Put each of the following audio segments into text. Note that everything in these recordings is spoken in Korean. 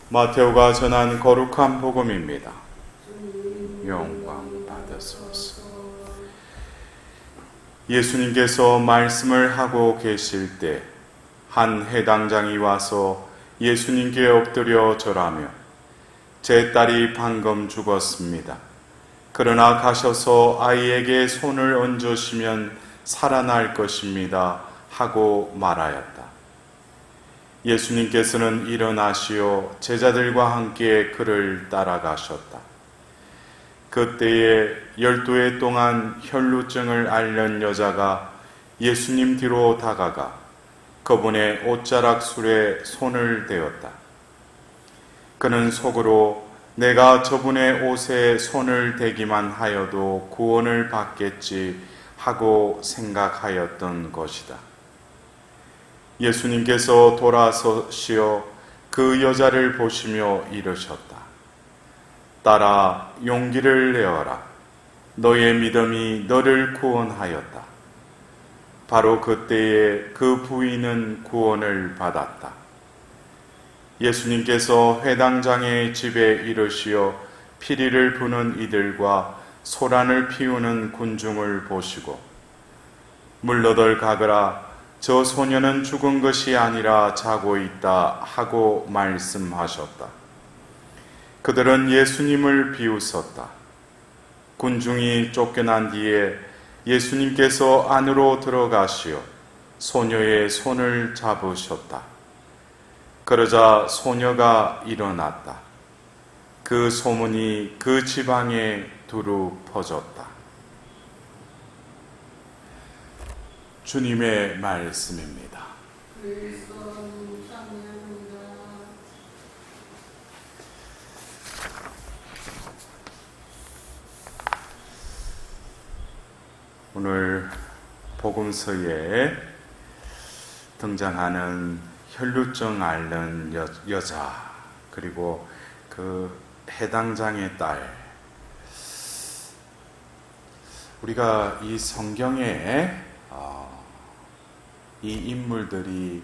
마테오가 전한 거룩한 복음입니다. 영광 받으소서. 예수님께서 말씀을 하고 계실 때 한 해당장이 와서 예수님께 엎드려 절하며 제 딸이 방금 죽었습니다. 그러나 가셔서 아이에게 손을 얹으시면 살아날 것입니다. 하고 말하였다. 예수님께서는 일어나시어 제자들과 함께 그를 따라가셨다. 그때에 12해 동안 혈루증을 앓는 여자가 예수님 뒤로 다가가 그분의 옷자락술에 손을 대었다. 그는 속으로 내가 저분의 옷에 손을 대기만 하여도 구원을 받겠지 하고 생각하였던 것이다. 예수님께서 돌아서시어 그 여자를 보시며 이르셨다. 딸아, 용기를 내어라. 너의 믿음이 너를 구원하였다. 바로 그때에 그 부인은 구원을 받았다. 예수님께서 회당장의 집에 이르시어 피리를 부는 이들과 소란을 피우는 군중을 보시고 물러들 가거라, 저 소녀는 죽은 것이 아니라 자고 있다 하고 말씀하셨다. 그들은 예수님을 비웃었다. 군중이 쫓겨난 뒤에 예수님께서 안으로 들어가시어 소녀의 손을 잡으셨다. 그러자 소녀가 일어났다. 그 소문이 그 지방에 두루 퍼졌다. 주님의 말씀입니다. 오늘 복음서에 등장하는 혈루증 앓는 여자, 그리고 그 해당장의 딸, 우리가 이 성경에 이 인물들이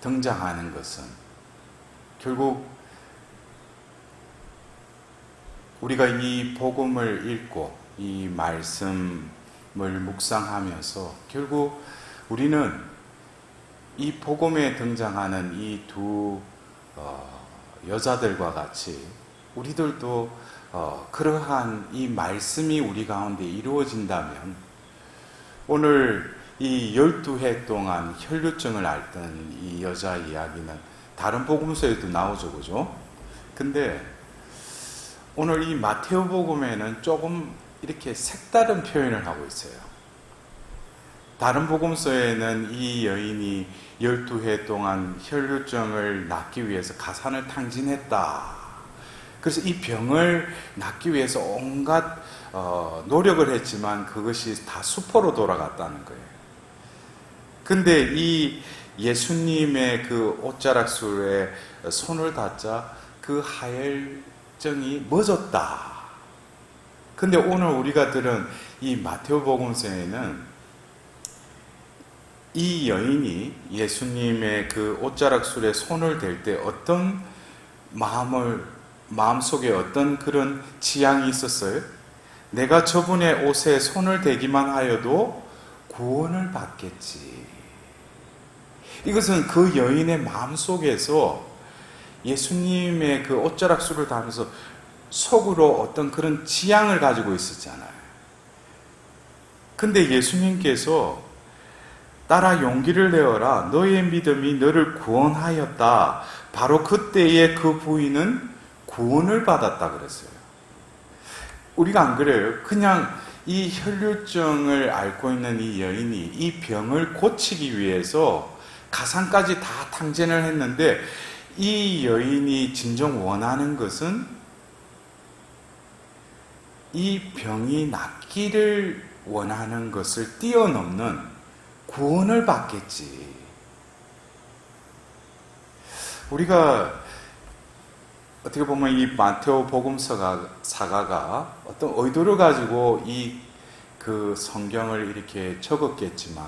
등장하는 것은 결국 우리가 이 복음을 읽고 이 말씀을 묵상하면서 결국 우리는 이 복음에 등장하는 이 두 여자들과 같이 우리들도 그러한 이 말씀이 우리 가운데 이루어진다면 오늘 이 12해 동안 혈루증을 앓던 이 여자 이야기는 다른 복음서에도 나오죠, 그죠? 근데 오늘 이 마테오 복음에는 조금 이렇게 색다른 표현을 하고 있어요. 다른 복음서에는 이 여인이 12해 동안 혈루증을 낫기 위해서 가산을 탕진했다. 그래서 이 병을 낫기 위해서 온갖 노력을 했지만 그것이 다 수포로 돌아갔다는 거예요. 근데 이 예수님의 그 옷자락술에 손을 닿자 그 하혈증이 멎었다. 근데 오늘 우리가 들은 이 마테오 복음서에는 이 여인이 예수님의 그 옷자락술에 손을 댈 때 어떤 마음속에 어떤 그런 지향이 있었어요? 내가 저분의 옷에 손을 대기만 하여도 구원을 받겠지. 이것은 그 여인의 마음속에서 예수님의 그 옷자락술을 닿으면서 속으로 어떤 그런 지향을 가지고 있었잖아요. 근데 예수님께서 딸아, 용기를 내어라. 너의 믿음이 너를 구원하였다. 바로 그때에 그 부인은 구원을 받았다 그랬어요. 우리가 안 그래요? 그냥 이 혈루증을 앓고 있는 이 여인이 이 병을 고치기 위해서 가산까지 다 탕진을 했는데 이 여인이 진정 원하는 것은 이 병이 낫기를 원하는 것을 뛰어넘는 구원을 받겠지. 우리가 어떻게 보면 이 마테오 복음서가가 어떤 의도를 가지고 이 그 성경을 이렇게 적었겠지만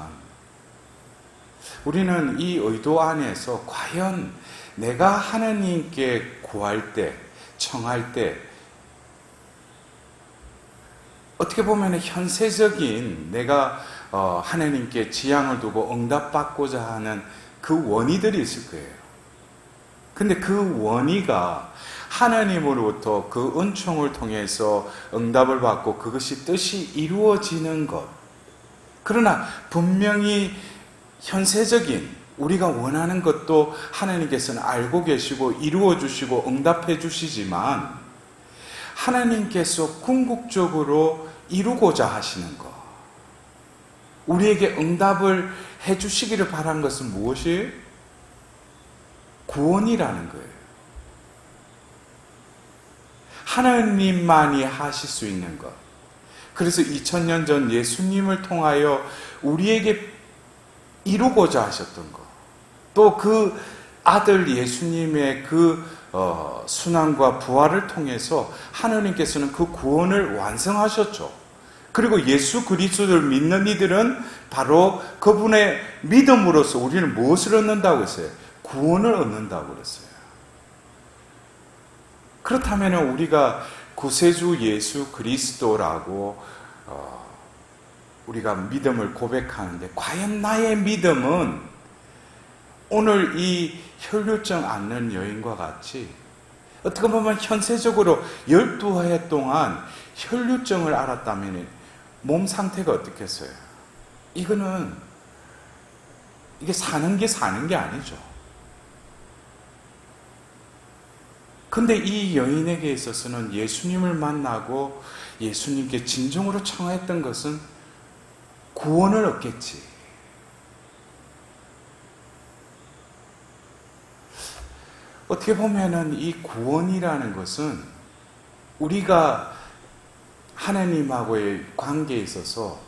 우리는 이 의도 안에서 과연 내가 하나님께 구할 때, 청할 때 어떻게 보면 현세적인 내가 하나님께 지향을 두고 응답받고자 하는 그 원의들이 있을 거예요. 근데 그 원의가 하나님으로부터 그 은총을 통해서 응답을 받고 그것이 뜻이 이루어지는 것. 그러나 분명히 현세적인 우리가 원하는 것도 하나님께서는 알고 계시고 이루어 주시고 응답해 주시지만 하나님께서 궁극적으로 이루고자 하시는 것, 우리에게 응답을 해 주시기를 바란 것은 무엇이에요? 구원이라는 거예요. 하나님만이 하실 수 있는 것. 그래서 2000년 전 예수님을 통하여 우리에게 이루고자 하셨던 것, 또 그 아들 예수님의 그 순환과 부활을 통해서 하나님께서는 그 구원을 완성하셨죠. 그리고 예수 그리스도를 믿는 이들은 바로 그분의 믿음으로써 우리는 무엇을 얻는다고 했어요? 구원을 얻는다고 그랬어요. 그렇다면 우리가 구세주 예수 그리스도라고 우리가 믿음을 고백하는데, 과연 나의 믿음은 오늘 이 혈류증 앓는 여인과 같이 어떻게 보면 현세적으로 12해 동안 혈류증을 앓았다면 몸 상태가 어떻겠어요? 이게 사는 게 아니죠. 근데 이 여인에게 있어서는 예수님을 만나고 예수님께 진정으로 청했던 것은 구원을 얻겠지. 어떻게 보면은 이 구원이라는 것은 우리가 하나님하고의 관계에 있어서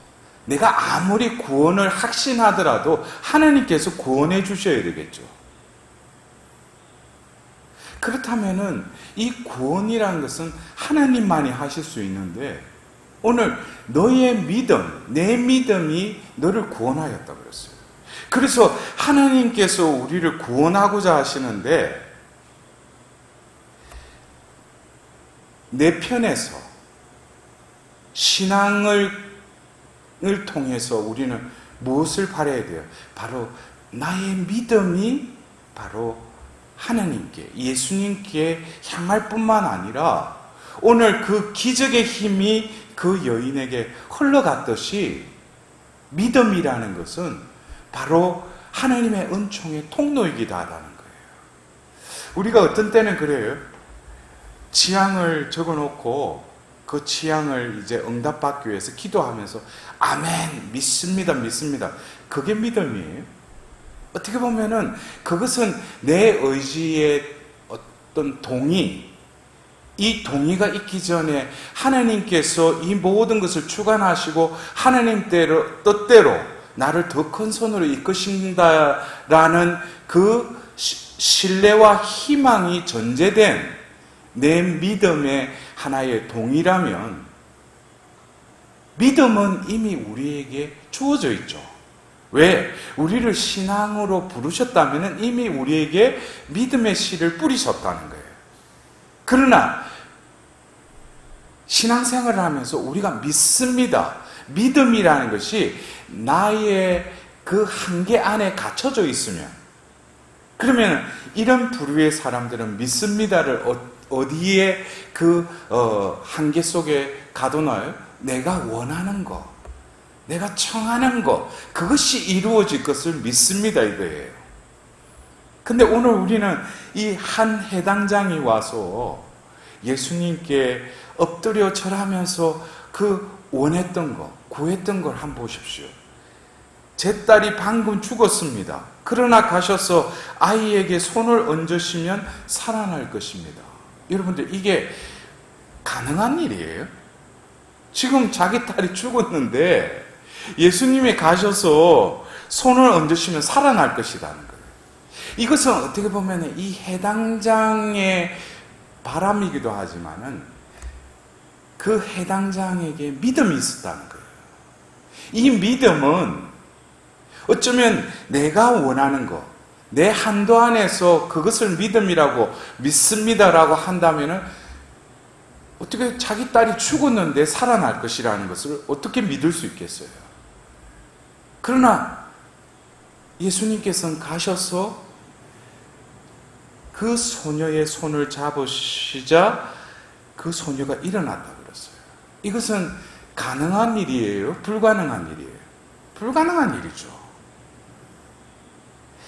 내가 아무리 구원을 확신하더라도 하나님께서 구원해 주셔야 되겠죠. 그렇다면은 이 구원이라는 것은 하나님만이 하실 수 있는데, 오늘 너의 믿음, 내 믿음이 너를 구원하였다 그랬어요. 그래서 하나님께서 우리를 구원하고자 하시는데, 내 편에서 신앙을 통해서 우리는 무엇을 바라야 돼요? 바로 나의 믿음이 바로 하나님께, 예수님께 향할 뿐만 아니라 오늘 그 기적의 힘이 그 여인에게 흘러갔듯이 믿음이라는 것은 바로 하나님의 은총의 통로이기도 하다는 거예요. 우리가 어떤 때는 그래요. 취향을 적어놓고 그 취향을 이제 응답받기 위해서 기도하면서 아멘, 믿습니다. 그게 믿음이에요. 어떻게 보면은 그것은 내 의지의 어떤 동의, 이 동의가 있기 전에 하나님께서 이 모든 것을 주관하시고 하나님 뜻대로 나를 더 큰 손으로 이끄신다라는 그 신뢰와 희망이 전제된 내 믿음의 하나의 동의라면, 믿음은 이미 우리에게 주어져 있죠. 왜? 우리를 신앙으로 부르셨다면 이미 우리에게 믿음의 씨를 뿌리셨다는 거예요. 그러나 신앙생활을 하면서 우리가 믿습니다. 믿음이라는 것이 나의 그 한계 안에 갇혀져 있으면, 그러면 이런 부류의 사람들은 믿습니다를 어디에 그 한계 속에 가둬놔요? 내가 원하는 거, 내가 청하는 것, 그것이 이루어질 것을 믿습니다 이거예요. 근데 오늘 우리는 이 한 해당장이 와서 예수님께 엎드려 절하면서 그 원했던 거, 구했던 걸 한번 보십시오. 제 딸이 방금 죽었습니다. 그러나 가셔서 아이에게 손을 얹으시면 살아날 것입니다. 여러분들, 이게 가능한 일이에요? 지금 자기 딸이 죽었는데 예수님이 가셔서 손을 얹으시면 살아날 것이라는 거예요. 이것은 어떻게 보면 이 해당장의 바람이기도 하지만은 그 해당장에게 믿음이 있었다는 거예요. 이 믿음은 어쩌면 내가 원하는 것, 내 한도 안에서 그것을 믿음이라고 믿습니다라고 한다면은 어떻게 자기 딸이 죽었는데 살아날 것이라는 것을 어떻게 믿을 수 있겠어요? 그러나 예수님께서는 가셔서 그 소녀의 손을 잡으시자 그 소녀가 일어났다고 그랬어요. 이것은 가능한 일이에요? 불가능한 일이에요? 불가능한 일이죠.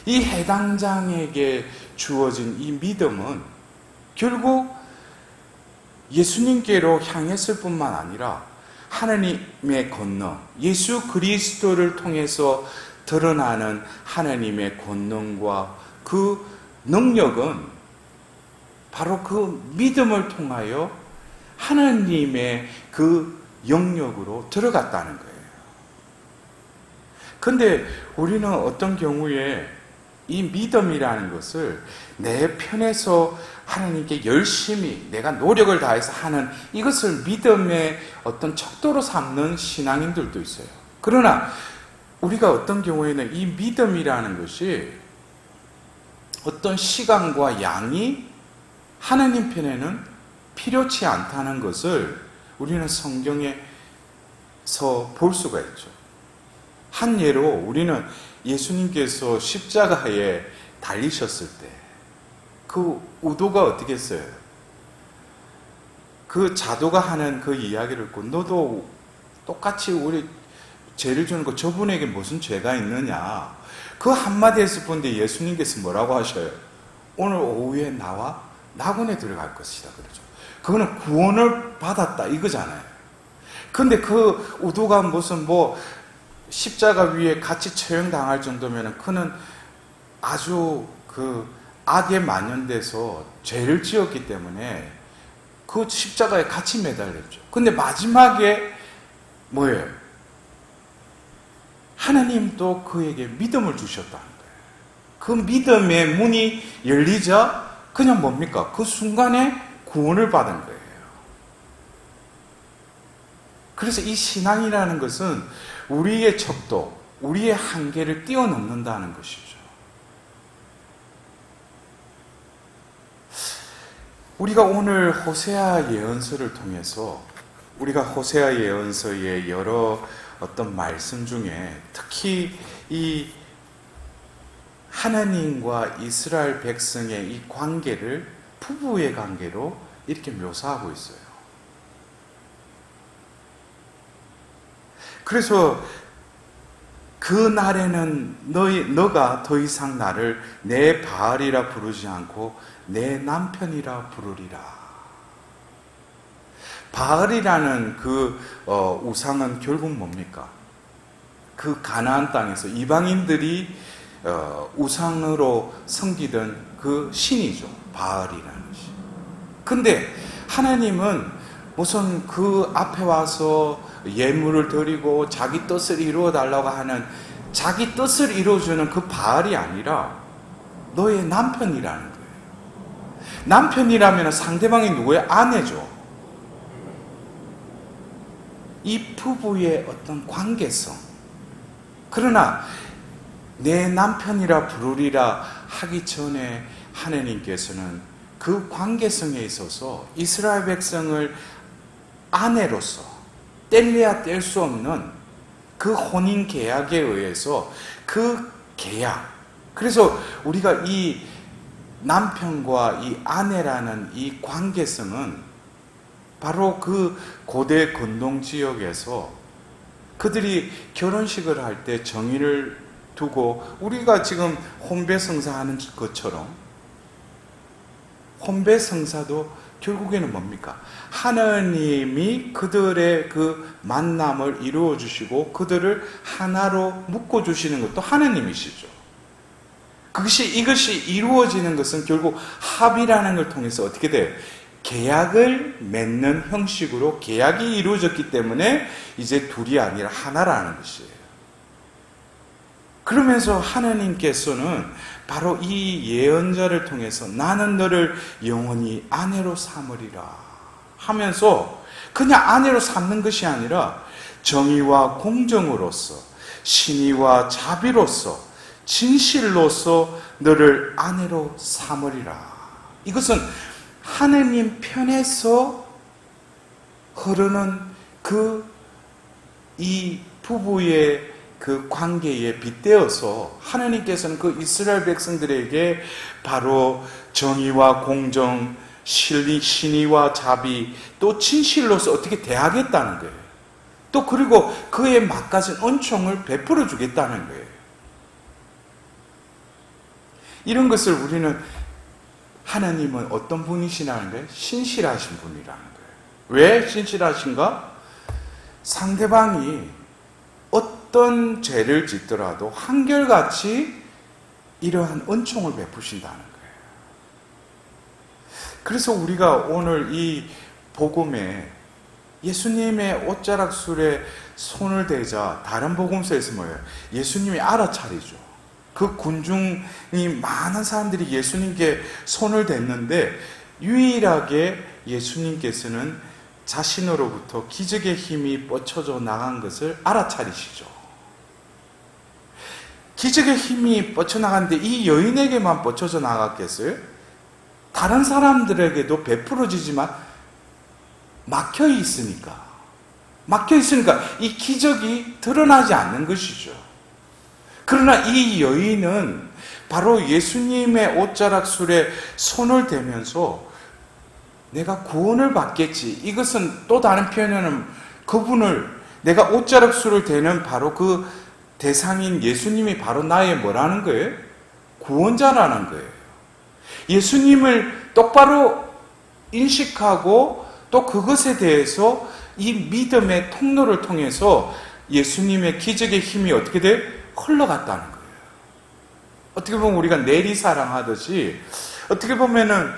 이 해당장에게 주어진 이 믿음은 결국 예수님께로 향했을 뿐만 아니라 하나님의 권능, 예수 그리스도를 통해서 드러나는 하나님의 권능과 그 능력은 바로 그 믿음을 통하여 하나님의 그 영역으로 들어갔다는 거예요. 근데 우리는 어떤 경우에 이 믿음이라는 것을 내 편에서 하나님께 열심히 내가 노력을 다해서 하는 이것을 믿음의 어떤 척도로 삼는 신앙인들도 있어요. 그러나 우리가 어떤 경우에는 이 믿음이라는 것이 어떤 시간과 양이 하나님 편에는 필요치 않다는 것을 우리는 성경에서 볼 수가 있죠. 한 예로 우리는 예수님께서 십자가에 달리셨을 때 그 우도가 어떻게 했어요? 그 자도가 하는 그 이야기를 듣고 너도 똑같이 우리 죄를 주는 거 저분에게 무슨 죄가 있느냐 그 한마디 했을 뿐인데 예수님께서 뭐라고 하셔요? 오늘 오후에 나와 낙원에 들어갈 것이다 그러죠. 그거는 구원을 받았다 이거잖아요. 근데 그 우도가 무슨 십자가 위에 같이 처형당할 정도면 그는 아주 그 악에 만연돼서 죄를 지었기 때문에 그 십자가에 같이 매달렸죠. 근데 마지막에 뭐예요? 하나님도 그에게 믿음을 주셨다는 거예요. 그 믿음의 문이 열리자 그냥 뭡니까? 그 순간에 구원을 받은 거예요. 그래서 이 신앙이라는 것은 우리의 척도, 우리의 한계를 뛰어넘는다는 것이죠. 우리가 오늘 호세아 예언서를 통해서 우리가 호세아 예언서의 여러 어떤 말씀 중에 특히 이 하나님과 이스라엘 백성의 이 관계를 부부의 관계로 이렇게 묘사하고 있어요. 그래서 그 날에는 너가 더 이상 나를 내 바알이라 부르지 않고 내 남편이라 부르리라. 바알이라는 그 우상은 결국 뭡니까? 그 가나안 땅에서 이방인들이 우상으로 섬기던 그 신이죠. 바알이라는 신. 근데 하나님은 무슨 그 앞에 와서 예물을 드리고 자기 뜻을 이루어 달라고 하는 자기 뜻을 이루어주는 그 바알이 아니라 너의 남편이라는 거예요. 남편이라면 상대방이 누구의 아내죠. 이 부부의 어떤 관계성. 그러나 내 남편이라 부르리라 하기 전에 하나님께서는 그 관계성에 있어서 이스라엘 백성을 아내로서 뗄래야 뗄 수 없는 그 혼인 계약에 의해서 그 계약. 그래서 우리가 이 남편과 이 아내라는 이 관계성은 바로 그 고대 근동 지역에서 그들이 결혼식을 할 때 정의를 두고 우리가 지금 혼배성사 하는 것처럼 혼배성사도 결국에는 뭡니까? 하나님이 그들의 그 만남을 이루어 주시고 그들을 하나로 묶어 주시는 것도 하나님이시죠. 이것이 이루어지는 것은 결국 합의라는 걸 통해서 어떻게 돼요? 계약을 맺는 형식으로 계약이 이루어졌기 때문에 이제 둘이 아니라 하나라는 것이에요. 그러면서 하나님께서는 바로 이 예언자를 통해서 나는 너를 영원히 아내로 삼으리라 하면서 그냥 아내로 삼는 것이 아니라 정의와 공정으로서 신의와 자비로서 진실로서 너를 아내로 삼으리라. 이것은 하느님 편에서 흐르는 이 부부의 그 관계에 빗대어서 하나님께서는 그 이스라엘 백성들에게 바로 정의와 공정, 신의와 자비, 또 진실로서 어떻게 대하겠다는 거예요. 또 그리고 그에 막가진 은총을 베풀어 주겠다는 거예요. 이런 것을 우리는 하나님은 어떤 분이시라는 거예요? 신실하신 분이라는 거예요. 왜 신실하신가? 상대방이 어떤 죄를 짓더라도 한결같이 이러한 은총을 베푸신다는 거예요. 그래서 우리가 오늘 이 복음에 예수님의 옷자락술에 손을 대자 다른 복음서에서 뭐예요? 예수님이 알아차리죠. 그 군중이 많은 사람들이 예수님께 손을 댔는데 유일하게 예수님께서는 자신으로부터 기적의 힘이 뻗쳐져 나간 것을 알아차리시죠. 기적의 힘이 뻗쳐나갔는데 이 여인에게만 뻗쳐져 나갔겠어요? 다른 사람들에게도 베풀어지지만 막혀 있으니까 이 기적이 드러나지 않는 것이죠. 그러나 이 여인은 바로 예수님의 옷자락술에 손을 대면서 내가 구원을 받겠지. 이것은 또 다른 표현은 그분을 내가 옷자락술을 대는 바로 그 대상인 예수님이 바로 나의 뭐라는 거예요? 구원자라는 거예요. 예수님을 똑바로 인식하고 또 그것에 대해서 이 믿음의 통로를 통해서 예수님의 기적의 힘이 어떻게 돼? 흘러갔다는 거예요. 어떻게 보면 우리가 내리사랑하듯이 어떻게 보면은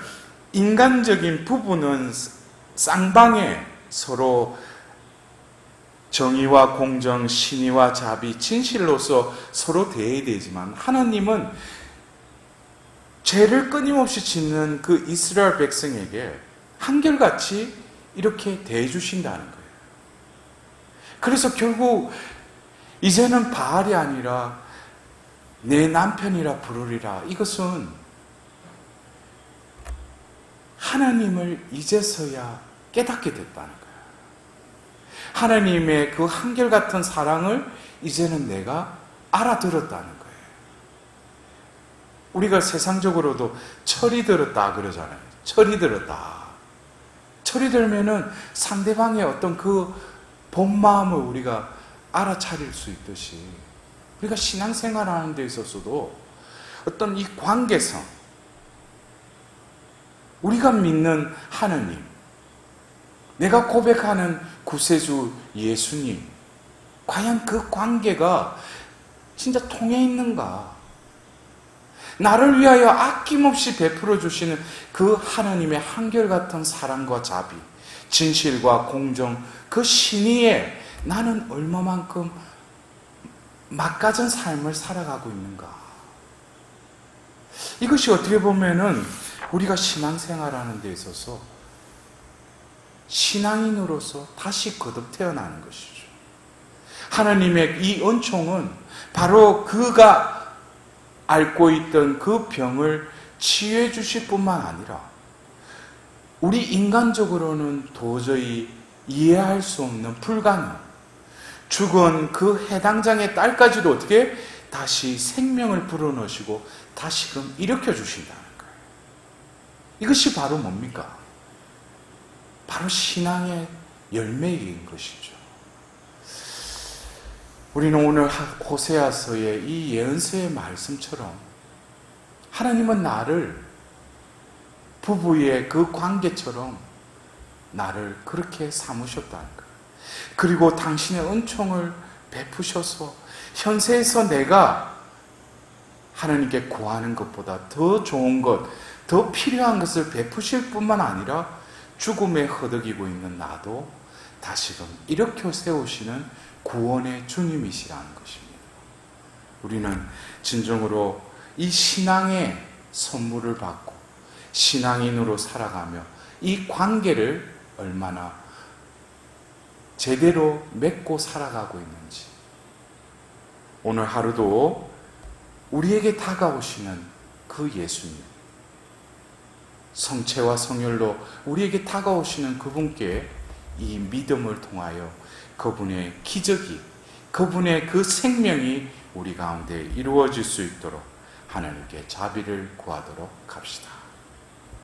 인간적인 부부는 쌍방에 서로 정의와 공정, 신의와 자비, 진실로서 서로 대해야 되지만 하나님은 죄를 끊임없이 짓는 그 이스라엘 백성에게 한결같이 이렇게 대해 주신다는 거예요. 그래서 결국 이제는 바알이 아니라 내 남편이라 부르리라. 이것은 하나님을 이제서야 깨닫게 됐다는 거예요. 하나님의 그 한결같은 사랑을 이제는 내가 알아들었다는 거예요. 우리가 세상적으로도 철이 들었다 그러잖아요. 철이 들었다. 철이 들면은 상대방의 어떤 그 본 마음을 우리가 알아차릴 수 있듯이 우리가 신앙생활 하는 데 있어서도 어떤 이 관계성, 우리가 믿는 하나님, 내가 고백하는 구세주 예수님, 과연 그 관계가 진짜 통해 있는가? 나를 위하여 아낌없이 베풀어 주시는 그 하나님의 한결같은 사랑과 자비, 진실과 공정, 그 신의에 나는 얼마만큼 막가진 삶을 살아가고 있는가? 이것이 어떻게 보면은 우리가 신앙생활하는 데 있어서 신앙인으로서 다시 거듭 태어나는 것이죠. 하나님의 이 은총은 바로 그가 앓고 있던 그 병을 치유해 주실 뿐만 아니라 우리 인간적으로는 도저히 이해할 수 없는 불가능, 죽은 그 해당장의 딸까지도 어떻게 다시 생명을 불어넣으시고 다시금 일으켜 주신다는 거예요. 이것이 바로 뭡니까? 바로 신앙의 열매인 것이죠. 우리는 오늘 호세아서의 이 예언서의 말씀처럼 하나님은 나를 부부의 그 관계처럼 나를 그렇게 삼으셨다는 거예요. 그리고 당신의 은총을 베푸셔서 현세에서 내가 하나님께 구하는 것보다 더 좋은 것, 더 필요한 것을 베푸실 뿐만 아니라 죽음에 허덕이고 있는 나도 다시금 일으켜 세우시는 구원의 주님이시라는 것입니다. 우리는 진정으로 이 신앙의 선물을 받고 신앙인으로 살아가며 이 관계를 얼마나 제대로 맺고 살아가고 있는지 오늘 하루도 우리에게 다가오시는 그 예수님, 성체와 성혈로 우리에게 다가오시는 그분께 이 믿음을 통하여 그분의 기적이, 그분의 그 생명이 우리 가운데 이루어질 수 있도록 하나님께 자비를 구하도록 합시다.